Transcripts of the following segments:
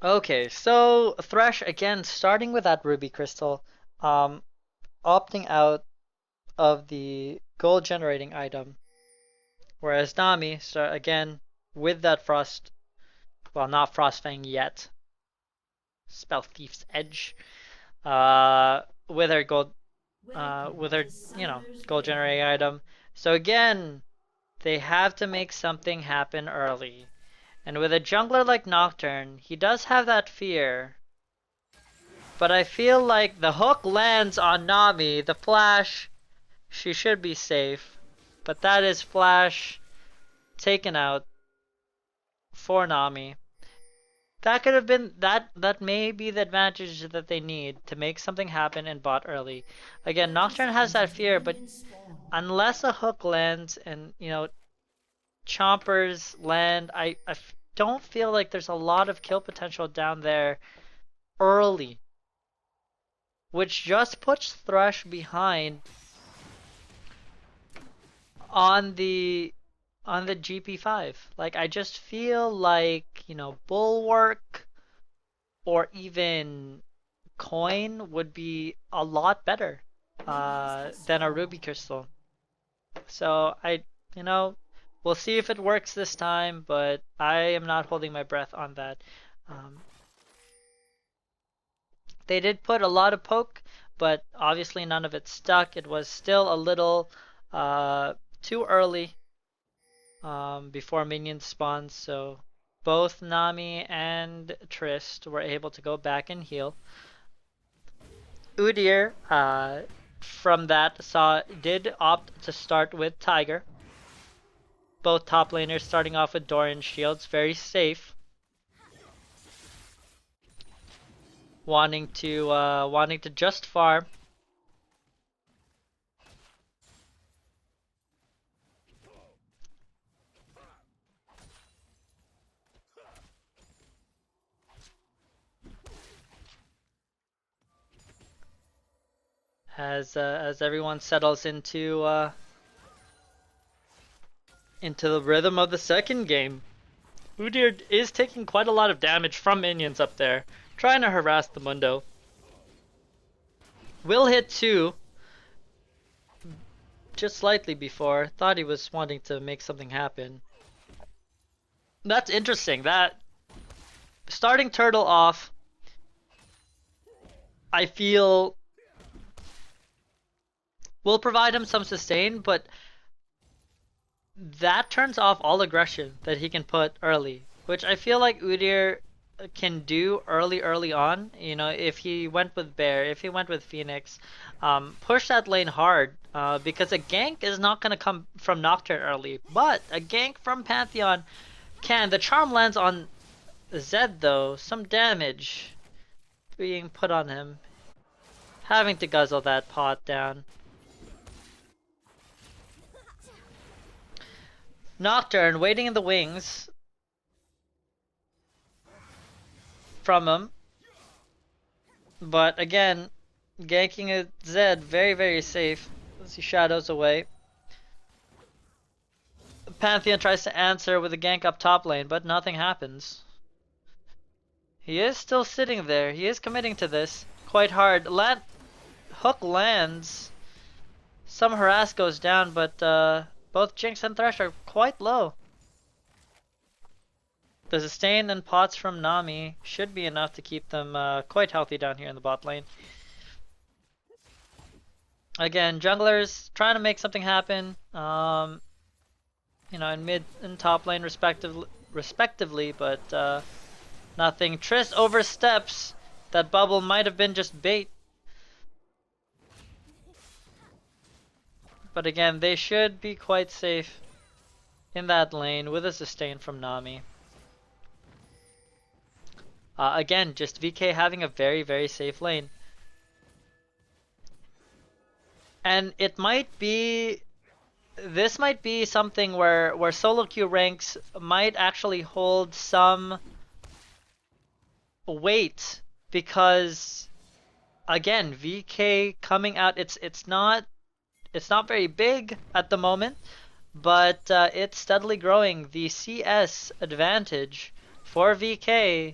Okay, so Thresh again, starting with that Ruby Crystal, um, opting out of the gold generating item, whereas Nami, so again, with that Frost, well, not Frostfang yet, Spell Thief's Edge, with her gold, with her, gold generating item. So again, they have to make something happen early. And with a jungler like Nocturne, he does have that fear. But I feel like the hook lands on Nami, the flash, she should be safe. But that is flash taken out for Nami. That could have been that may be the advantage that they need to make something happen in bot early. Again, Nocturne has that fear, but unless a hook lands and chompers land, I don't feel like there's a lot of kill potential down there early, which just puts Thresh behind on the GP5. Like I just feel like, Bulwark or even Coin would be a lot better than a Ruby Crystal. So you know, we'll see if it works this time, but I am not holding my breath on that. Um, they did put a lot of poke, but obviously none of it stuck. It was still a little too early before minions spawned, so both Nami and Trist were able to go back and heal. Udyr, from that, did opt to start with Tiger. Both top laners starting off with Dorian shields, very safe. Wanting to just farm. As everyone settles into the rhythm of the second game. Udyr is taking quite a lot of damage from minions up there, trying to harass the Mundo. Will hit 2, just slightly before. Thought he was wanting to make something happen. That's interesting. That starting Turtle off, I feel will provide him some sustain, but that turns off all aggression that he can put early, which I feel like Udyr can do early on. If he went with Bear, if he went with Phoenix, push that lane hard, because a gank is not going to come from Nocturne early, but a gank from Pantheon can. The charm lands on Zed though, some damage being put on him, having to guzzle that pot down. Nocturne waiting in the wings from him. But again, ganking a Zed very, very safe as he shadows away. Pantheon tries to answer with a gank up top lane, but nothing happens. He is still sitting there. He is committing to this quite hard. Hook lands. Some harass goes down, but both Jinx and Thresh are quite low. The sustain and pots from Nami should be enough to keep them quite healthy down here in the bot lane. Again, junglers trying to make something happen. In mid and top lane respectively, but nothing. Triss oversteps. That bubble might have been just bait. But again, they should be quite safe in that lane with a sustain from Nami. Again, just VK having a very, very safe lane. And this might be something where solo queue ranks might actually hold some weight, because again, VK coming out, it's not very big at the moment, but it's steadily growing. The CS advantage for VK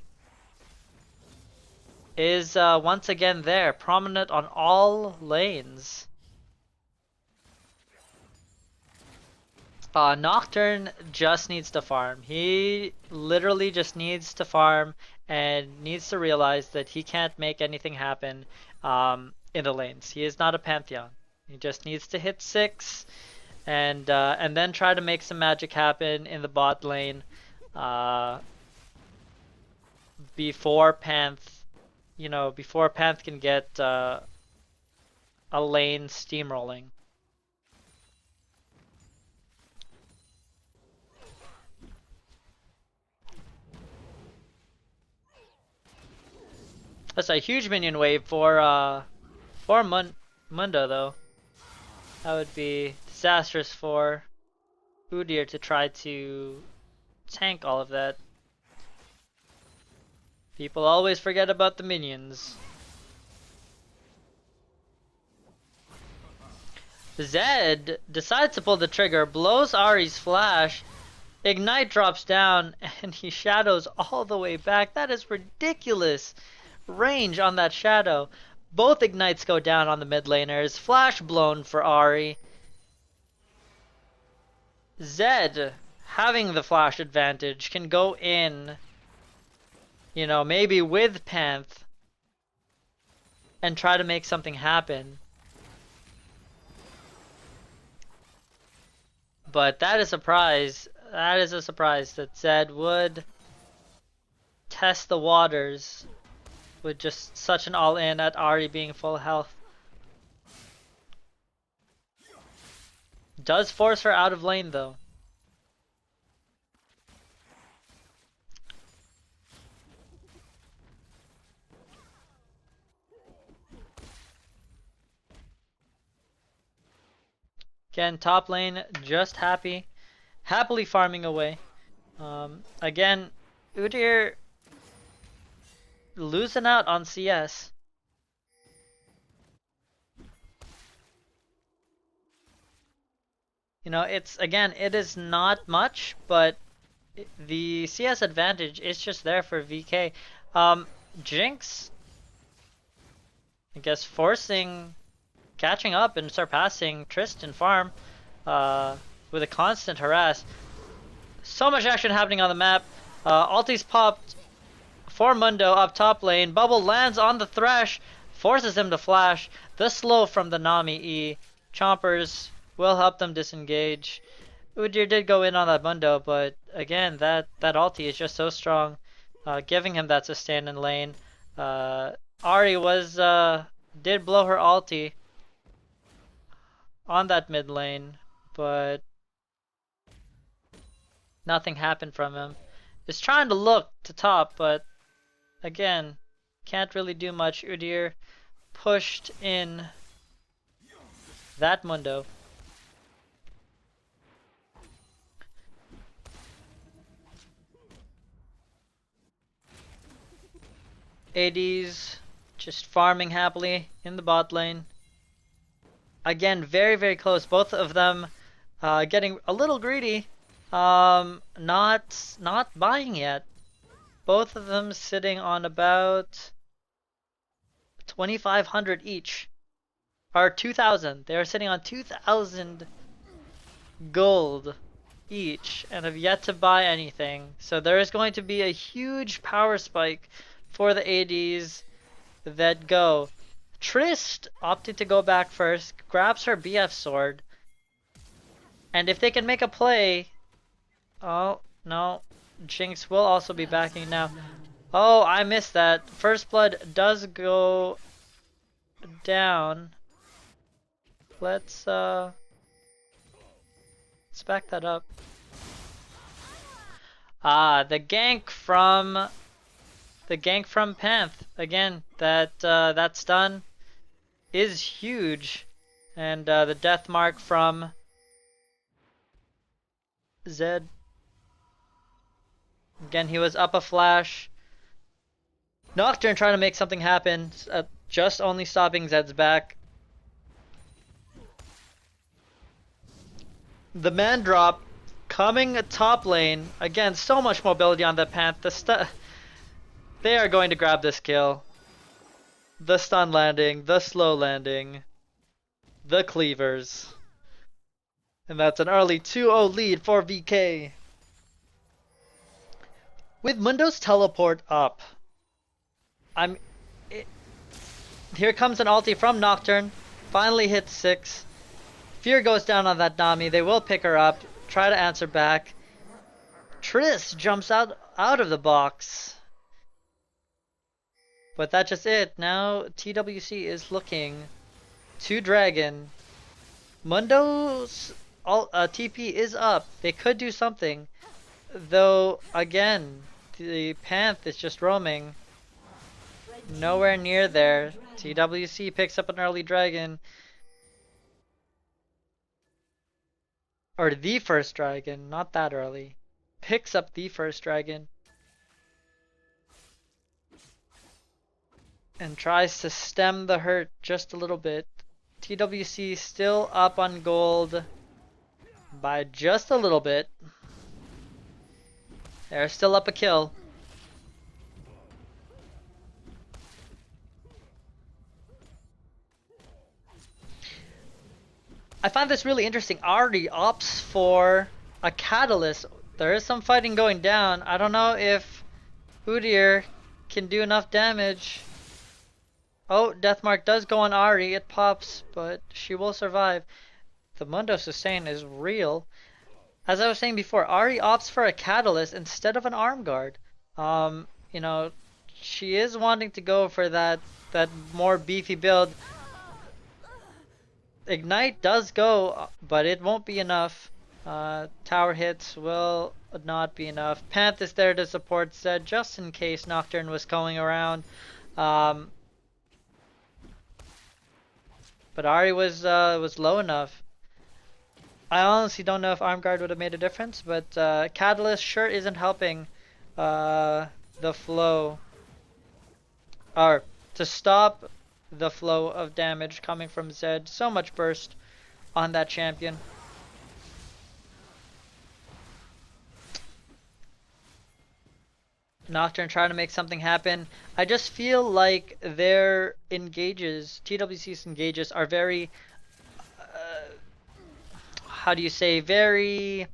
is once again there, prominent on all lanes. Nocturne just needs to farm. He literally just needs to farm and needs to realize that he can't make anything happen in the lanes. He is not a Pantheon. He just needs to hit 6 and then try to make some magic happen in the bot lane before Panth, before Panth can get a lane steamrolling. That's a huge minion wave for Mundo though. That would be disastrous for Udyr to try to tank all of that. People always forget about the minions. Zed decides to pull the trigger, blows Ahri's flash, Ignite drops down, and he shadows all the way back. That is ridiculous range on that shadow. Both Ignites go down on the mid laners. Flash blown for Ahri. Zed, having the flash advantage, can go in, maybe with Panth and try to make something happen. But that is a surprise. That is a surprise that Zed would test the waters with just such an all-in at Ahri being full health. Does force her out of lane though. Again, top lane just happily farming away. Again, Udyr losing out on CS. It is not much, but the CS advantage is just there for VK. Jinx, I guess, catching up and surpassing Tristan farm with a constant harass. So much action happening on the map. Ulti's popped for Mundo up top lane. Bubble lands on the Thresh, forces him to flash. The slow from the Nami E. Chompers will help them disengage. Udyr did go in on that Mundo, but again, that ulti is just so strong, giving him that sustain in lane. Ahri did blow her ulti on that mid lane, but nothing happened from him. He's trying to look to top, but again, can't really do much. Udyr pushed in that Mundo. ADs just farming happily in the bot lane. Again, very, very close. Both of them getting a little greedy. Not buying yet. Both of them sitting on about 2,500 each. Or 2,000. They are sitting on 2,000 gold each and have yet to buy anything. So there is going to be a huge power spike for the ADs that go. Trist opted to go back first, grabs her BF sword, and if they can make a play... Oh, no. Jinx will also be backing now. Oh, I missed that. First blood does go down. Let's back that up. The gank from Panth. Again, that stun is huge, and the death mark from Zed. Again, he was up a flash. Nocturne trying to make something happen, just only stopping Zed's back. The man drop coming top lane. Again, so much mobility on the Panth. They are going to grab this kill. the stun landing, the slow landing, the cleavers. And that's an early 2-0 lead for VK. With Mundo's teleport up, I'm... It, here comes an ulti from Nocturne. Finally hits 6. Fear goes down on that Nami. They will pick her up. Try to answer back. Triss jumps out of the box. But that's just it. Now TWC is looking to Dragon. Mundo's TP is up. They could do something. Though, again, the Panth is just roaming. Nowhere near there. TWC picks up an early Dragon. Or the first Dragon, not that early. Picks up the first Dragon. And tries to stem the hurt just a little bit. TWC still up on gold by just a little bit. They're still up a kill. I find this really interesting. Ahri opts for a catalyst. There is some fighting going down. I don't know if Udyr can do enough damage. Oh, Deathmark does go on Ahri. It pops, but she will survive. The Mundo sustain is real. As I was saying before, Ahri opts for a catalyst instead of an arm guard. You know, she is wanting to go for that more beefy build. Ignite does go, but it won't be enough. Tower hits will not be enough. Panth is there to support Zed just in case Nocturne was going around. But Ahri was low enough. I honestly don't know if Arm Guard would have made a difference, but Catalyst sure isn't helping the flow. Or to stop the flow of damage coming from Zed. So much burst on that champion. Nocturne trying to make something happen. I just feel like their engages, TWC's engages, are very, how do you say, very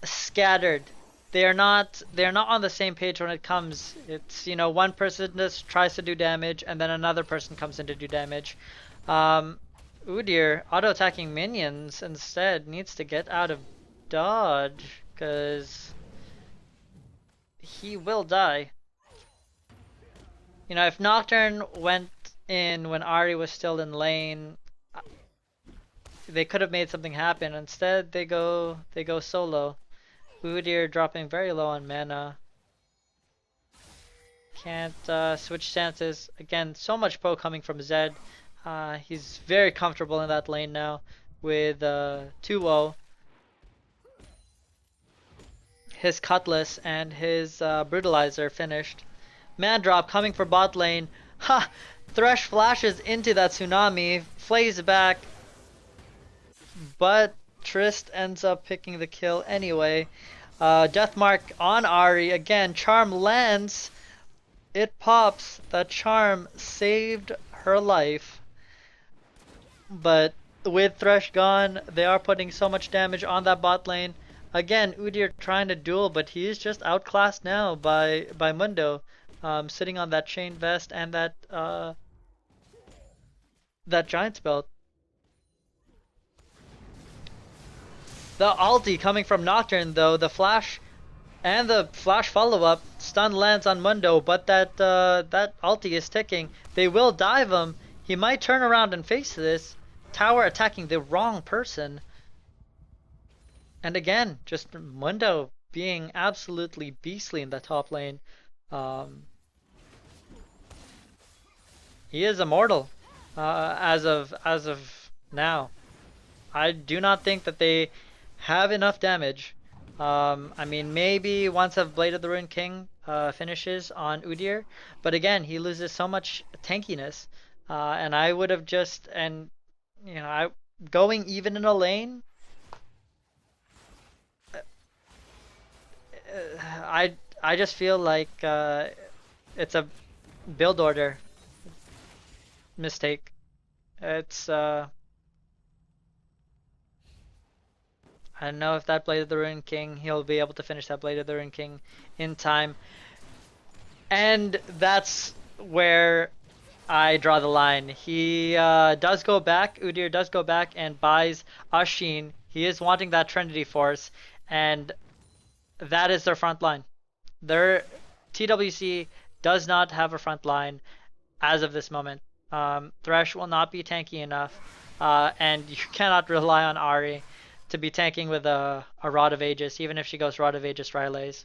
scattered. They're not on the same page when it comes. It's, you know, one person just tries to do damage and then another person comes in to do damage. Udyr auto-attacking minions instead needs to get out of dodge because he will die. You know, if Nocturne went in when Ahri was still in lane, they could have made something happen. Instead, they go solo. Udyr dropping very low on mana. Can't switch stances. Again, so much pro coming from Zed. He's very comfortable in that lane now with 2-0. His Cutlass and his Brutalizer finished. Man drop coming for bot lane. Ha! Thresh flashes into that tsunami, flays back, but Trist ends up picking the kill anyway. Deathmark on Ahri again. Charm lands. It pops. That charm saved her life. But with Thresh gone, they are putting so much damage on that bot lane. Again, Udyr trying to duel, but he is just outclassed now by Mundo, sitting on that chain vest and that giant's belt. The ulti coming from Nocturne though, the flash and the flash follow-up stun lands on Mundo, but that ulti is ticking. They will dive him. He might turn around and face this. Tower attacking the wrong person. And again, just Mundo being absolutely beastly in the top lane. He is immortal as of now. I do not think that they have enough damage. I mean, maybe once a Blade of the Ruined King finishes on Udyr, but again, he loses so much tankiness. And I would have just, and you know, going even in a lane. I just feel like it's a build order mistake. It's I don't know if that Blade of the Ruined King, he'll be able to finish that Blade of the Ruined King in time. And that's where I draw the line. He does go back, Udyr does go back and buys Ashin. He is wanting that Trinity Force, and that is their front line. Their TWC does not have a front line as of this moment. Thresh will not be tanky enough, and you cannot rely on Ahri to be tanking with a Rod of Aegis, even if she goes Rod of Aegis Rylays.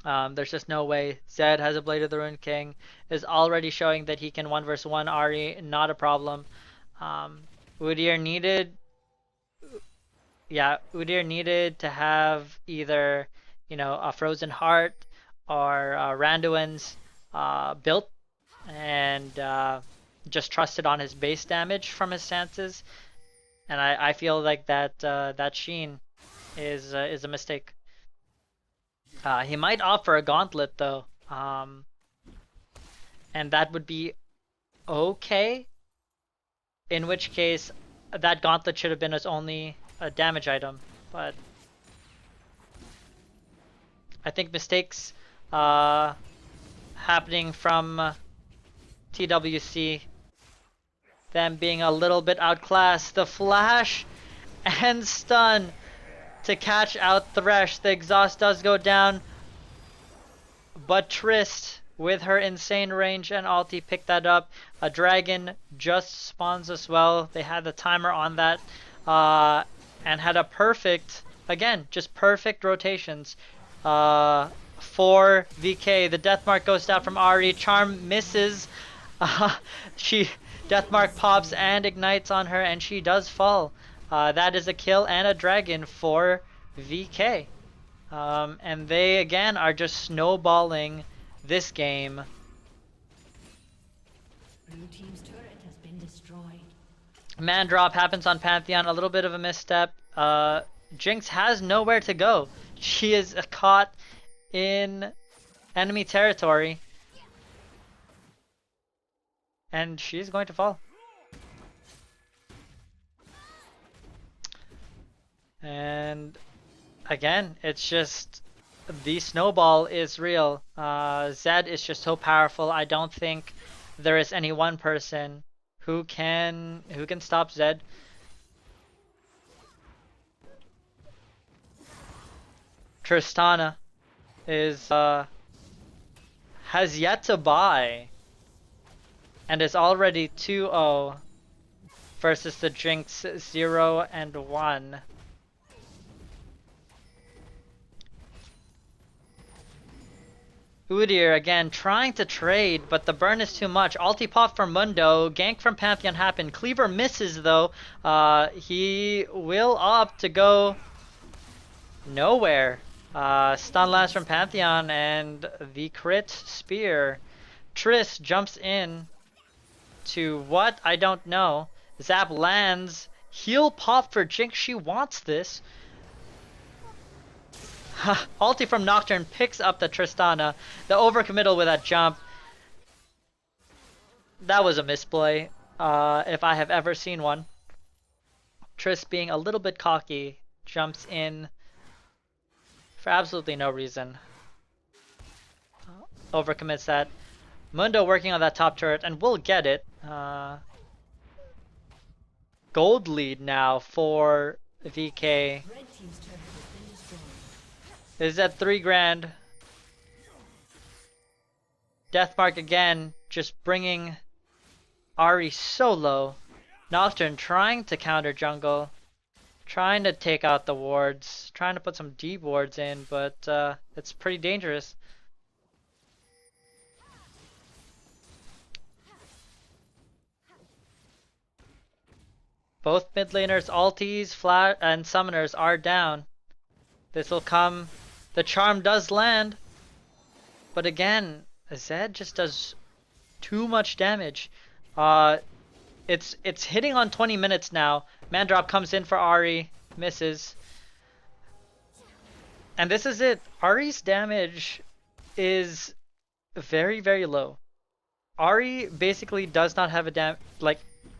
There's just no way. Zed has a Blade of the Ruined King, is already showing that he can 1v1 Ahri, not a problem. Udyr needed to have either, a Frozen Heart or Randuin's built and just trusted on his base damage from his stances. And I feel like that Sheen is a mistake. He might opt for a gauntlet though, and that would be okay. In which case, that gauntlet should have been as only a damage item. But I think mistakes happening from TWC, them being a little bit outclassed. The flash and stun to catch out Thresh. The exhaust does go down, but Trist with her insane range and ulti picked that up. A dragon just spawns as well. They had the timer on that and had a perfect, again, just perfect rotations for VK. The death mark goes down from Ahri. Charm misses. Death mark pops and ignites on her, and she does fall. That is a kill and a dragon for VK. And they again are just snowballing this game. Blue team's turret has been destroyed. Man drop happens on Pantheon, a little bit of a misstep. Jinx has nowhere to go. She is caught in enemy territory. And she's going to fall. And again, it's just the snowball is real. Zed is just so powerful. I don't think there is any one person who can stop Zed. Tristana is has yet to buy and is already 2-0 versus the Jinx 0 and 1. Udyr again trying to trade, but the burn is too much. Ulti pop from Mundo, gank from Pantheon happened. Cleaver misses though. He will opt to go nowhere. Stun last from Pantheon and the crit spear. Triss jumps in to what? I don't know. Zap lands. Heal pop for Jinx. She wants this. Ulti from Nocturne picks up the Tristana. The overcommittal with that jump. That was a misplay, if I have ever seen one. Triss being a little bit cocky, jumps in for absolutely no reason. Overcommits that. Mundo working on that top turret, and we'll get it. Gold lead now for VK. Is at 3 grand. Deathmark again, just bringing Ahri so low. Nocturne trying to counter jungle, trying to take out the wards, trying to put some deep wards in, but it's pretty dangerous. Both mid laners, ultis, flat, and summoners are down. This will come. The charm does land, but again, Zed just does too much damage. It's hitting on 20 minutes now. Mandrop comes in for Ahri, misses. And this is it. Ahri's damage is very, very low. Ari basically does not have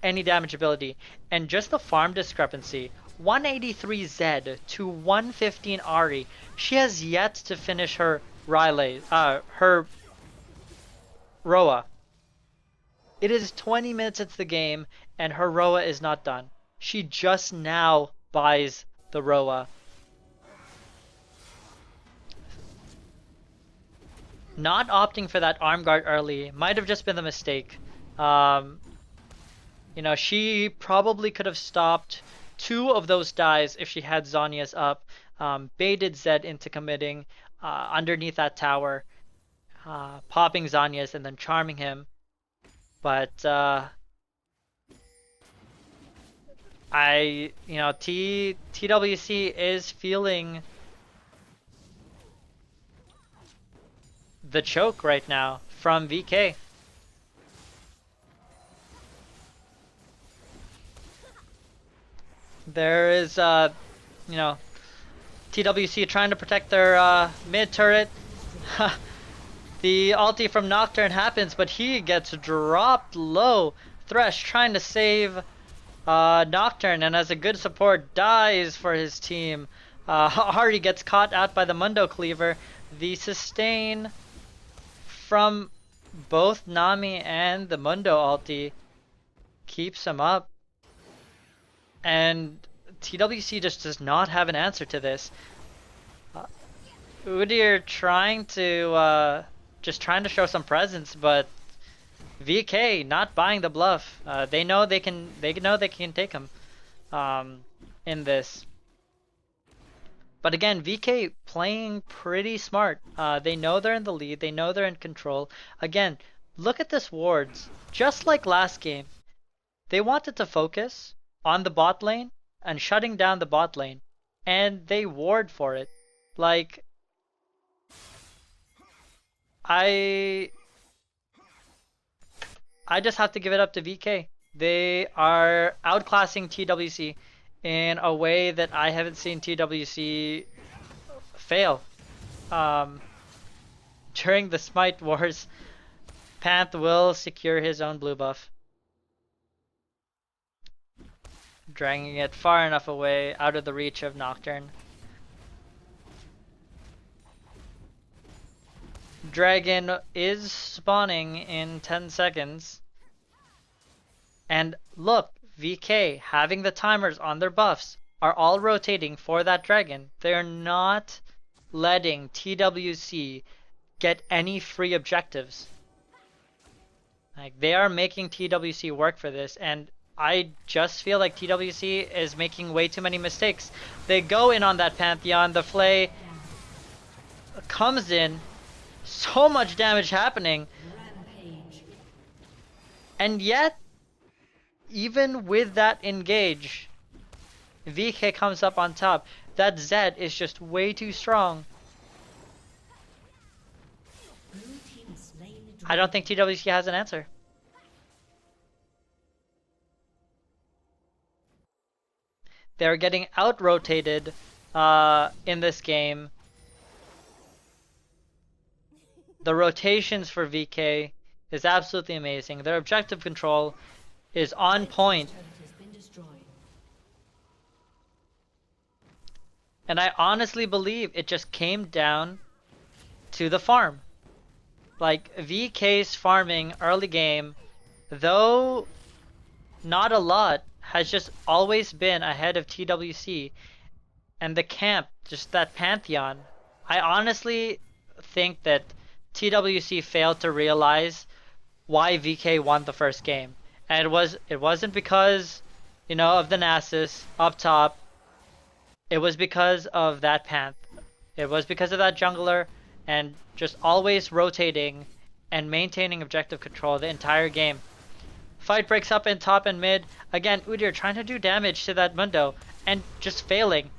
any damage ability, and just the farm discrepancy. 183 Zed to 115 Ari. She has yet to finish her Riley, her Roa. It is 20 minutes into the game, and her Roa is not done. She just now buys the Roa. Not opting for that arm guard early might have just been the mistake. Um, she probably could have stopped two of those dies if she had Zhonya's up, baited Zed into committing underneath that tower, popping Zhonya's and then charming him. But TWC is feeling the choke right now from VK. There is, TWC trying to protect their mid turret. The ulti from Nocturne happens, but he gets dropped low. Thresh trying to save Nocturne, and as a good support, dies for his team. Ahri gets caught out by the Mundo Cleaver. The sustain from both Nami and the Mundo ulti keeps him up. And TWC just does not have an answer to this. Udyr trying to show some presence, but VK not buying the bluff. They know they can take him in this. But again, VK playing pretty smart. They know they're in the lead. They know they're in control. Again, look at this wards. Just like last game, they wanted to focus on the bot lane and shutting down the bot lane, and they ward for it. Like, I just have to give it up to VK. They are outclassing TWC in a way that I haven't seen TWC fail. During the Smite Wars, Panth will secure his own blue buff. Dragging it far enough away, out of the reach of Nocturne. Dragon is spawning in 10 seconds. And look, VK having the timers on their buffs are all rotating for that dragon. They're not letting TWC get any free objectives. Like, they are making TWC work for this, and I just feel like TWC is making way too many mistakes. They go in on that Pantheon, the Flay comes in, so much damage happening, and yet, even with that engage, VK comes up on top. That Zed is just way too strong. I don't think TWC has an answer. They're getting out-rotated in this game. The rotations for VK is absolutely amazing. Their objective control is on point. And I honestly believe it just came down to the farm. Like, VK's farming early game, though not a lot, has just always been ahead of TWC. And the camp, just that Pantheon, I honestly think that TWC failed to realize why VK won the first game. And it wasn't because, of the Nasus up top. It was because of that Panth. It was because of that jungler and just always rotating and maintaining objective control the entire game. Fight breaks up in top and mid. Again, Udyr trying to do damage to that Mundo and just failing.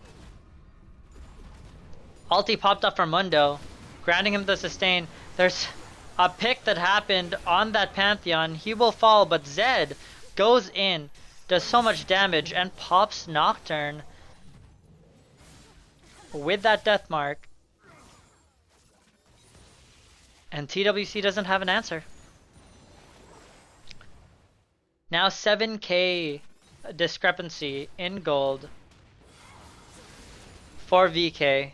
Ulti popped up from Mundo, granting him the sustain. There's a pick that happened on that Pantheon. He will fall, but Zed goes in, does so much damage, and pops Nocturne with that death mark. And TWC doesn't have an answer. Now 7k discrepancy in gold for VK.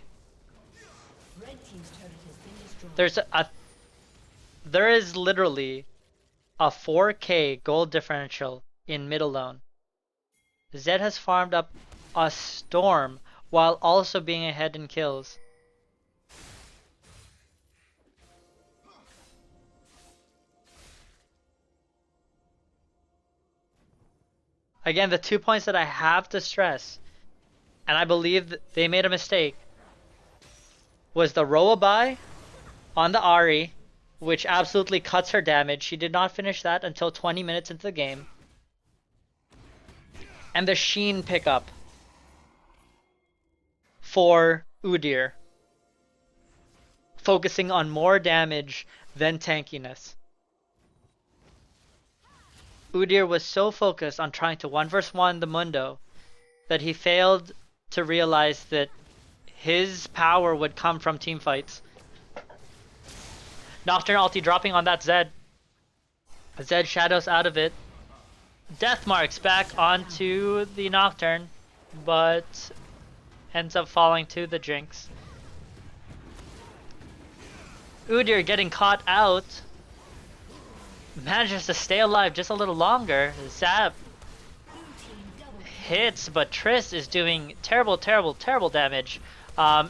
Red team's turret has been destroyed. There is literally a 4k gold differential in mid alone. Zed has farmed up a storm while also being ahead in kills. Again, the 2 points that I have to stress, and I believe that they made a mistake, was the Roabai on the Ahri, which absolutely cuts her damage. She did not finish that until 20 minutes into the game. And the Sheen pickup for Udyr, focusing on more damage than tankiness. Udyr was so focused on trying to 1v1 the Mundo that he failed to realize that his power would come from team fights. Nocturne ulti dropping on that Zed. Zed shadows out of it. Death marks back onto the Nocturne, but ends up falling to the Jinx. Udyr getting caught out. Manages to stay alive just a little longer. Zap hits, but Triss is doing terrible damage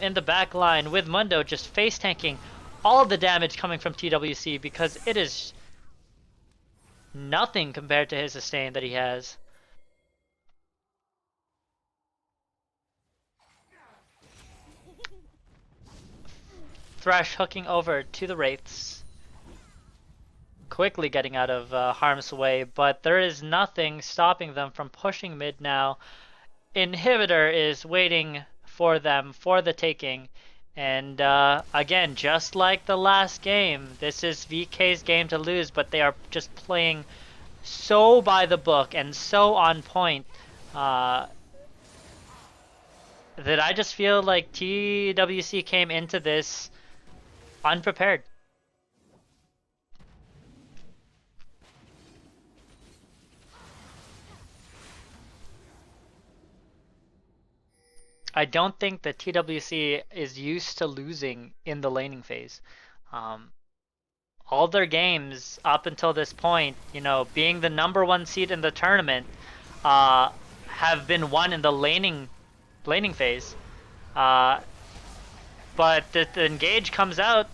in the back line, with Mundo just face tanking all the damage coming from TWC because it is nothing compared to his sustain that he has. Thresh hooking over to the Wraiths. Quickly getting out of harm's way, but there is nothing stopping them from pushing mid now. Inhibitor is waiting for them for the taking. And again, just like the last game, this is VK's game to lose, but they are just playing so by the book and so on point that I just feel like TWC came into this unprepared. I don't think that TWC is used to losing in the laning phase. All their games up until this point, you know, being the #1 seed in the tournament, have been won in the laning phase. But the engage comes out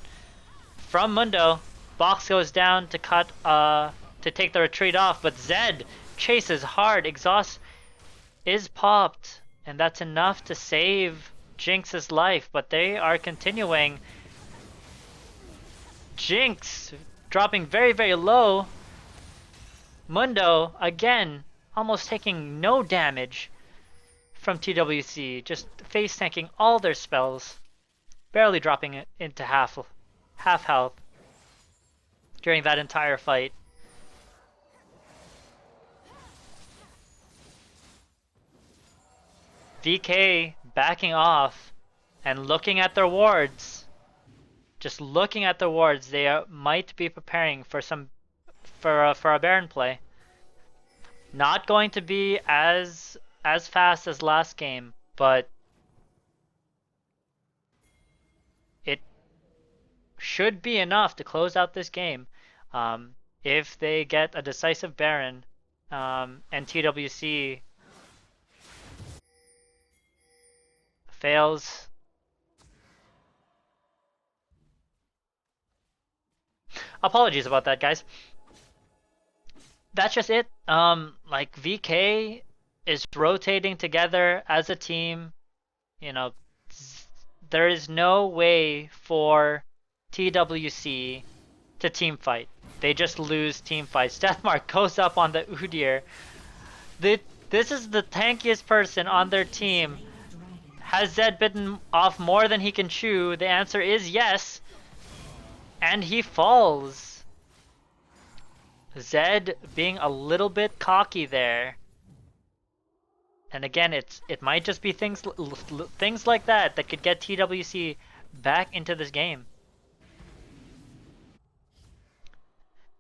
from Mundo. Box goes down to cut, to take the retreat off, but Zed chases hard. Exhaust is popped. And that's enough to save Jinx's life, but they are continuing. Jinx dropping very low. Mundo, again, almost taking no damage from TWC, just face tanking all their spells, barely dropping it into half health during that entire fight. VK backing off and looking at their wards. Just looking at their wards, they might be preparing for a Baron play. Not going to be as fast as last game, but it should be enough to close out this game if they get a decisive Baron and TWC fails. Apologies about that, guys. That's just it. Like VK is rotating together as a team. You know, there is no way for TWC to team fight. They just lose team fights. Deathmark goes up on the Udyr. This is the tankiest person on their team. Has Zed bitten off more than he can chew? The answer is yes. And he falls. Zed being a little bit cocky there. And again, it might just be things like that could get TWC back into this game.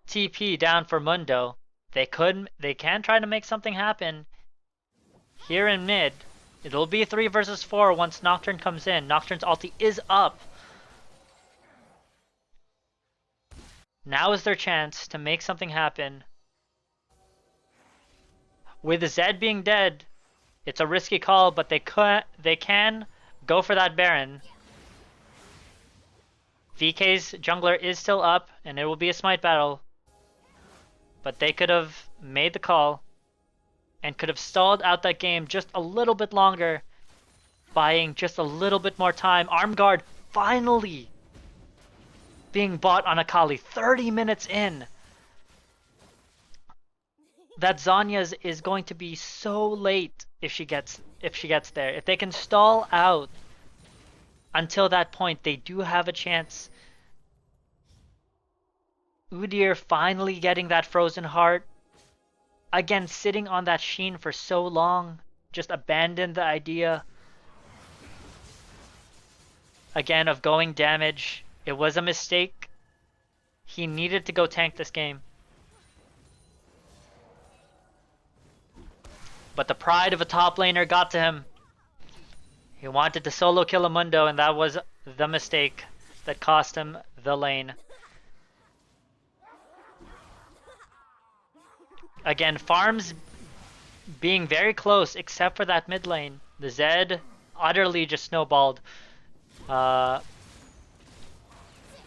TP down for Mundo. They can try to make something happen here in mid. It'll be 3 versus 4 once Nocturne comes in. Nocturne's ulti is up. Now is their chance to make something happen. With Zed being dead, it's a risky call, but they can go for that Baron. VK's jungler is still up, and it will be a smite battle. But they could have made the call and could have stalled out that game just a little bit longer, buying just a little bit more time. Armguard finally being bought on Akali 30 minutes in. That Zhonya's is going to be so late if she gets there. If they can stall out until that point, they do have a chance. Udyr finally getting that frozen heart. Again, sitting on that sheen for so long, just abandoned the idea again of going damage. It was a mistake. He needed to go tank this game. But the pride of a top laner got to him. He wanted to solo kill a Mundo, and that was the mistake that cost him the lane. Again, farms being very close except for that mid lane. The Zed utterly just snowballed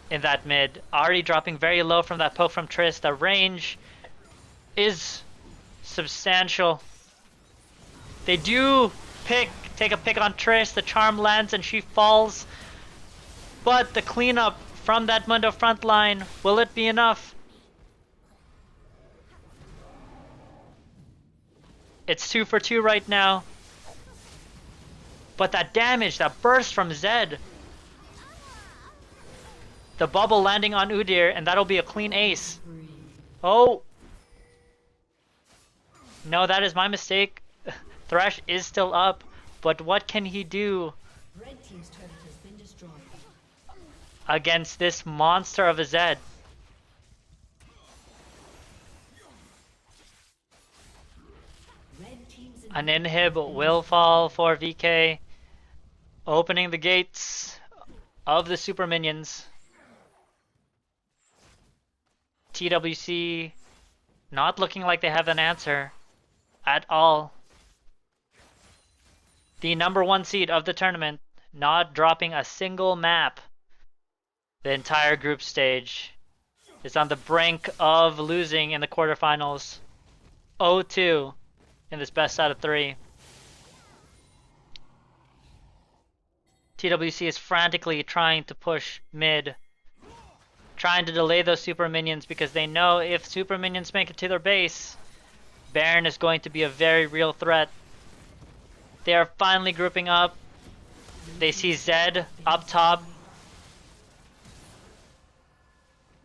in that mid. Ahri dropping very low from that poke from Triss. The range is substantial. They do take a pick on Triss. The charm lands and she falls. But the cleanup from that Mundo front line, will it be enough? It's 2 for 2 right now. But that damage, that burst from Zed. The bubble landing on Udyr, and that'll be a clean ace. Oh! No, that is my mistake. Thresh is still up, but what can he do Red team's turret has been destroyed. against this monster of a Zed? Red team's An inhib will fall for VK, opening the gates of the super minions. TWC not looking like they have an answer at all. The #1 seed of the tournament not dropping a single map. The entire group stage is on the brink of losing in the quarterfinals. 0-2 in this best out of 3. TWC is frantically trying to push mid, trying to delay those super minions because they know if super minions make it to their base, Baron is going to be a very real threat. They are finally grouping up. They see Zed up top.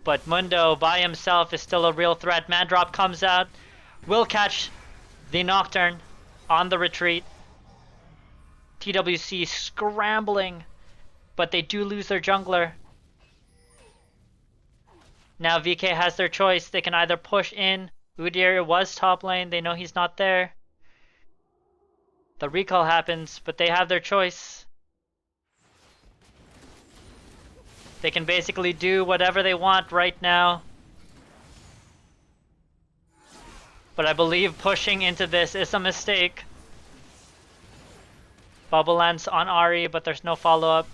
But Mundo by himself is still a real threat. Mandrop comes out, will catch the Nocturne on the retreat. TWC scrambling, but they do lose their jungler. Now VK has their choice. They can either push in. Udyr was top lane. They know he's not there. The recall happens, but they have their choice. They can basically do whatever they want right now. But I believe pushing into this is a mistake. Bubble lands on Ahri, but there's no follow-up.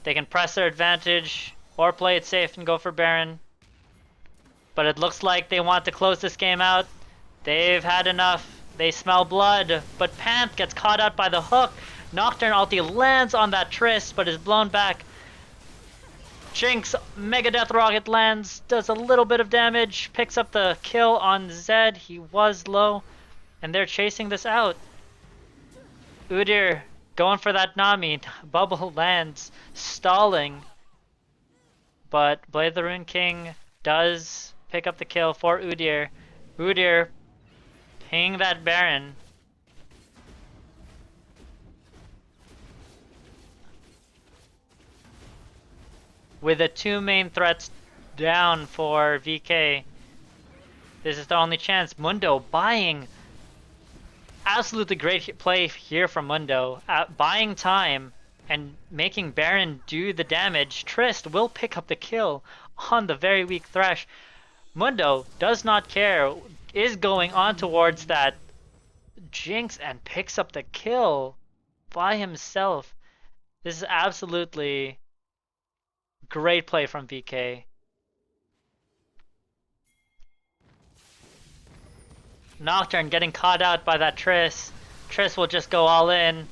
They can press their advantage or play it safe and go for Baron. But it looks like they want to close this game out. They've had enough. They smell blood. But Panth gets caught out by the hook. Nocturne ulti lands on that Triss, but is blown back. Jinx Mega Death Rocket lands, does a little bit of damage, picks up the kill on Zed. He was low, and they're chasing this out. Udyr going for that Nami. Bubble lands, stalling. But Blade of the Rune King does pick up the kill for Udyr. Udyr ping that Baron. With the two main threats down for VK. This is the only chance. Mundo buying. Absolutely great play here from Mundo. Buying time and making Baron do the damage. Trist will pick up the kill on the very weak Thresh. Mundo does not care. Is going on towards that Jinx and picks up the kill by himself. This is absolutely great play from VK. Nocturne getting caught out by that Triss. Triss will just go all in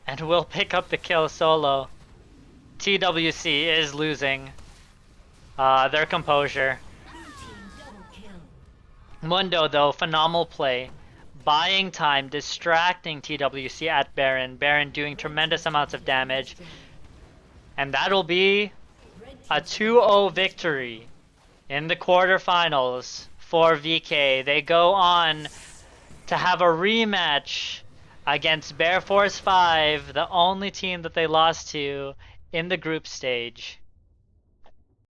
and will pick up the kill solo. TWC is losing their composure. Mundo though, phenomenal play. Buying time, distracting TWC at Baron. Baron doing tremendous amounts of damage. And that'll be a 2-0 victory in the quarterfinals for VK. They go on to have a rematch against Bear Force 5, the only team that they lost to in the group stage.